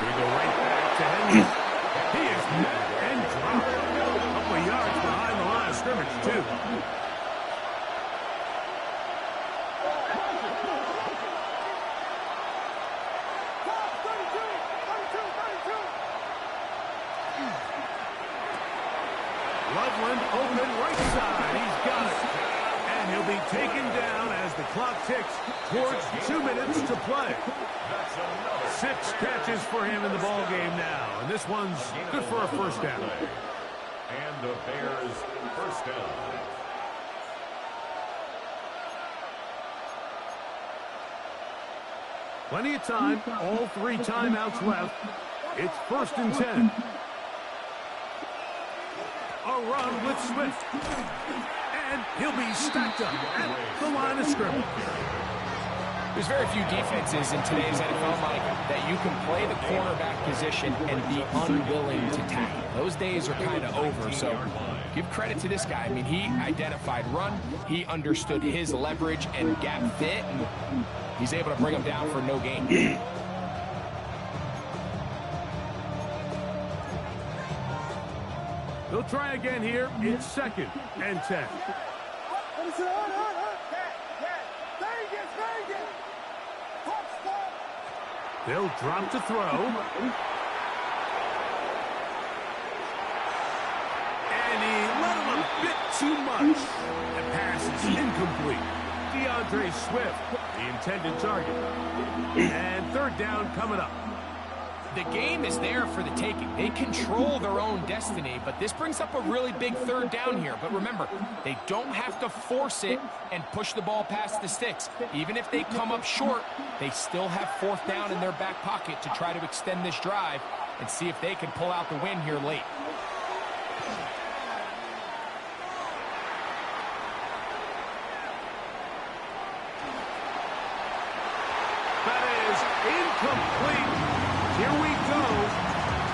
Speaker 3: We go right back to Henry. He is met and dropped. A couple of yards behind the line of scrimmage, too. Loveland open right side. He's got it. And he'll be taken down as the clock ticks towards 2 minutes to play. 6 catches for him in the ball game now. And this one's good for a first down.
Speaker 4: And the Bears first down.
Speaker 3: Plenty of time. All 3 timeouts left. It's 1st and 10. A run with Swift. And he'll be stacked up at the line of scrimmage.
Speaker 5: There's very few defenses in today's NFL, Mike, that you can play the cornerback position and be unwilling to tackle. Those days are kind of over, so give credit to this guy. I mean, he identified run, he understood his leverage and gap fit, and he's able to bring him down for no gain.
Speaker 3: They'll try again here. It's 2nd and 10. They'll drop to throw. And he let him a bit too much. The pass is incomplete. DeAndre Swift, the intended target. And 3rd down coming up.
Speaker 5: The game is there for the taking. They control their own destiny, but this brings up a really big 3rd down here. But remember, they don't have to force it and push the ball past the sticks. Even if they come up short, they still have 4th down in their back pocket to try to extend this drive and see if they can pull out the win here late.
Speaker 3: That is incomplete. Here we go.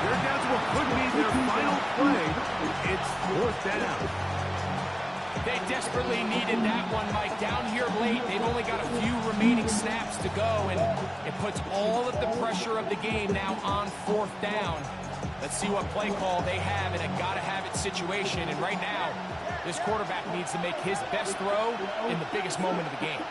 Speaker 3: They're down to what could be their final play. It's 4th down.
Speaker 5: They desperately needed that one, Mike. Down here late, they've only got a few remaining snaps to go, and it puts all of the pressure of the game now on 4th down. Let's see what play call they have in a gotta-have-it situation. And right now, this quarterback needs to make his best throw in the biggest moment of the game.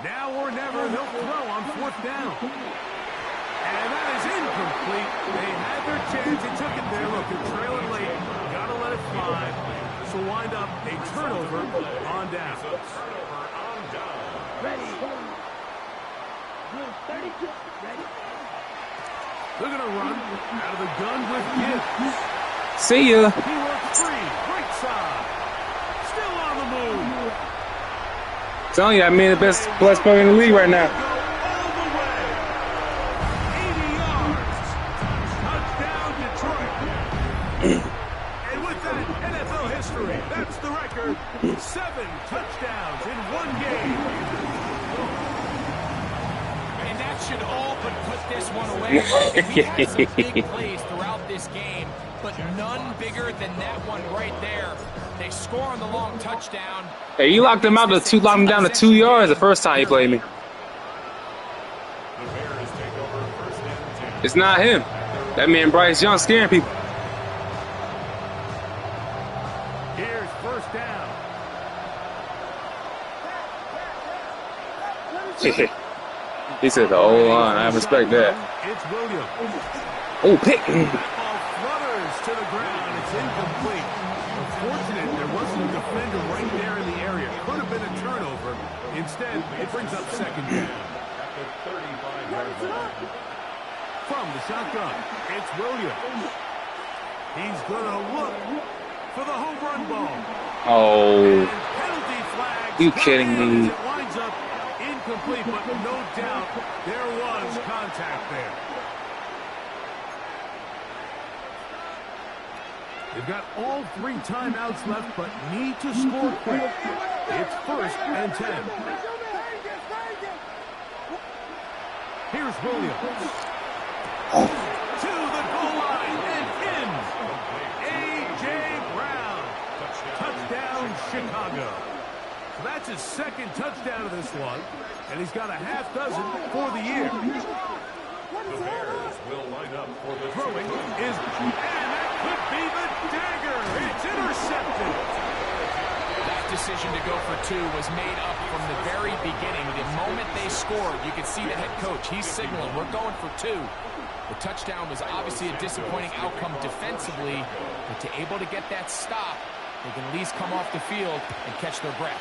Speaker 3: Now or never, they'll throw on 4th down. And that is incomplete. They had their chance. They took it there. Look, they're trailing late. Got to let it fly. This will wind up a turnover on down.
Speaker 6: Ready. 32. Ready.
Speaker 3: They're going to run out of the gun with Gibbs.
Speaker 1: See ya.
Speaker 3: He works free. Right side. Still on the move.
Speaker 1: Telling you, I mean the best player in the league right now.
Speaker 3: All the way. 80 yards. Touchdown, Detroit. And with that, NFL history. That's the record. 7 touchdowns in one game.
Speaker 5: And that's should all but put this one away, Mike. And we've had some big plays throughout this game, but none bigger than that one right there. They score on the long touchdown.
Speaker 1: Hey, you locked him out to locked him down to 2 yards the first time he played me.
Speaker 4: The Bears take over first and 10.
Speaker 1: It's not him. That man Bryce Young scaring people.
Speaker 3: Here's first down.
Speaker 1: He said the O-line. I respect that.
Speaker 3: It's Williams.
Speaker 1: Oh, pick.
Speaker 3: Ball flutters to the ground. It's incomplete. Unfortunate there wasn't a defender right there in the area. Could have been a turnover. Instead, it brings up second down.
Speaker 4: At the 35-yard line.
Speaker 3: From the shotgun, it's Williams. He's going to look for the home run ball.
Speaker 1: Oh,
Speaker 3: And penalty flag.
Speaker 1: you kidding me?
Speaker 3: It winds up incomplete, but no doubt there was contact there. They've got all 3 timeouts left, but need to score quick. It's first and 10. Here's Williams. To the goal line and in. A.J. Brown. Touchdown, Chicago. So that's his second touchdown of this one, and he's got a half dozen for the year.
Speaker 4: The Bears will line up for the
Speaker 3: Throwing is, and that could be the dagger. It's intercepted.
Speaker 5: That decision to go for 2 was made up from the very beginning. The moment they scored, you could see the head coach. He's signaling, we're going for 2. The touchdown was obviously a disappointing outcome defensively, but to able to get that stop, they can at least come off the field and catch their breath.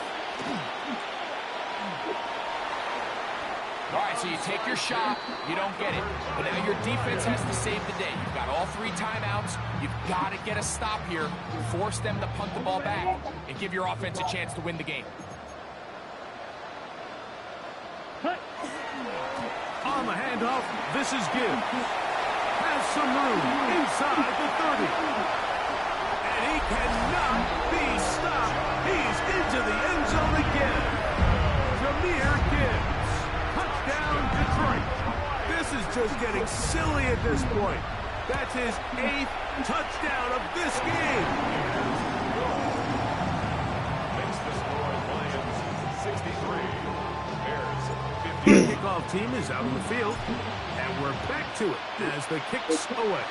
Speaker 5: All right, so you take your shot, you don't get it. But now your defense has to save the day. You've got all 3 timeouts. You've got to get a stop here, force them to punt the ball back, and give your offense a chance to win the game.
Speaker 3: On the handoff, this is Gibbs. Has some room inside the 30. And he cannot be stopped. He's into the end zone again. Jahmyr Gibbs. Touchdown, Detroit. This is just getting silly at this point. That's his 8th touchdown of this game.
Speaker 4: makes the score Lions 63. Bears
Speaker 3: The
Speaker 4: 50.
Speaker 3: kickoff team is out on the field, and we're back to it as the kick's away.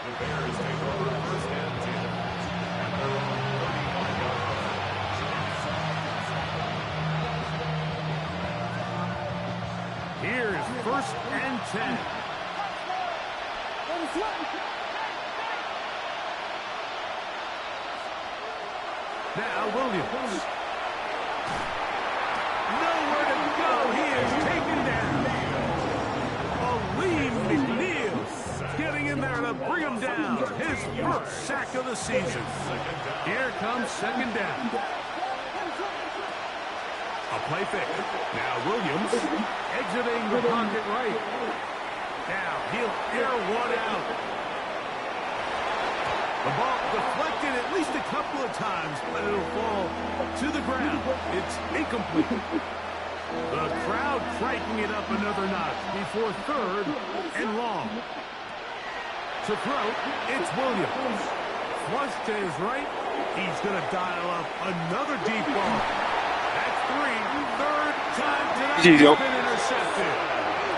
Speaker 4: The Bears take over first and 10. At their own 35-yard line.
Speaker 3: Here's first and 10. Now Williams. Nowhere to go. He is taken down. Aleem McNeil getting in there to bring him down. His first sack of the season. Here comes second down. A play fake. Now Williams exiting the pocket right. Now he'll air one out. The ball deflected at least a couple of times, but it'll fall to the ground. It's incomplete. The crowd cranking it up another notch before third and long. To throw, it's Williams. Flush to his right. He's going to dial up another deep ball. That's 3. Third time tonight he's been intercepted.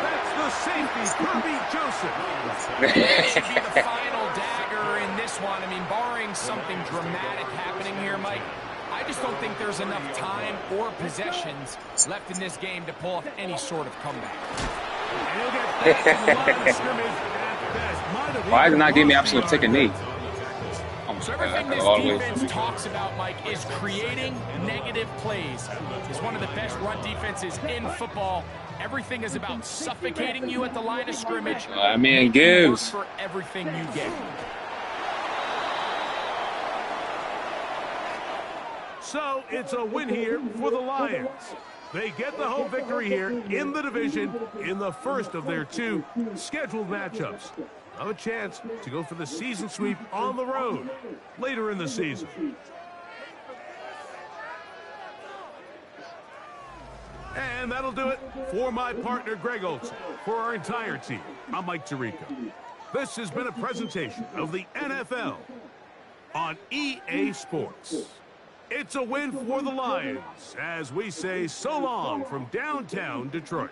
Speaker 3: That's the safety, Kirby Joseph.
Speaker 5: That should be the final dagger in this one. I mean, barring something dramatic happening here, Mike, I just don't think there's enough time or possessions left in this game to pull off any sort of comeback.
Speaker 3: And he'll get back to the line of scrimmage at best. Might have
Speaker 1: Why did
Speaker 3: even
Speaker 1: not give me
Speaker 3: lost
Speaker 1: option to take a knee? Oh
Speaker 5: So
Speaker 1: my
Speaker 5: everything
Speaker 1: God,
Speaker 5: this
Speaker 1: always.
Speaker 5: defense talks about, Mike, is creating negative plays. It's one of the best run defenses in football. Everything is about suffocating you at the line of scrimmage.
Speaker 1: I mean,
Speaker 5: Make you
Speaker 1: Gibbs.
Speaker 5: work for everything you get.
Speaker 3: So it's a win here for the Lions. They get the home victory here in the division in the first of their 2 scheduled matchups. Have a chance to go for the season sweep on the road later in the season. And that'll do it for my partner, Greg Olson. For our entire team, I'm Mike Tirico. This has been a presentation of the NFL on EA Sports. It's a win for the Lions as we say so long from downtown Detroit.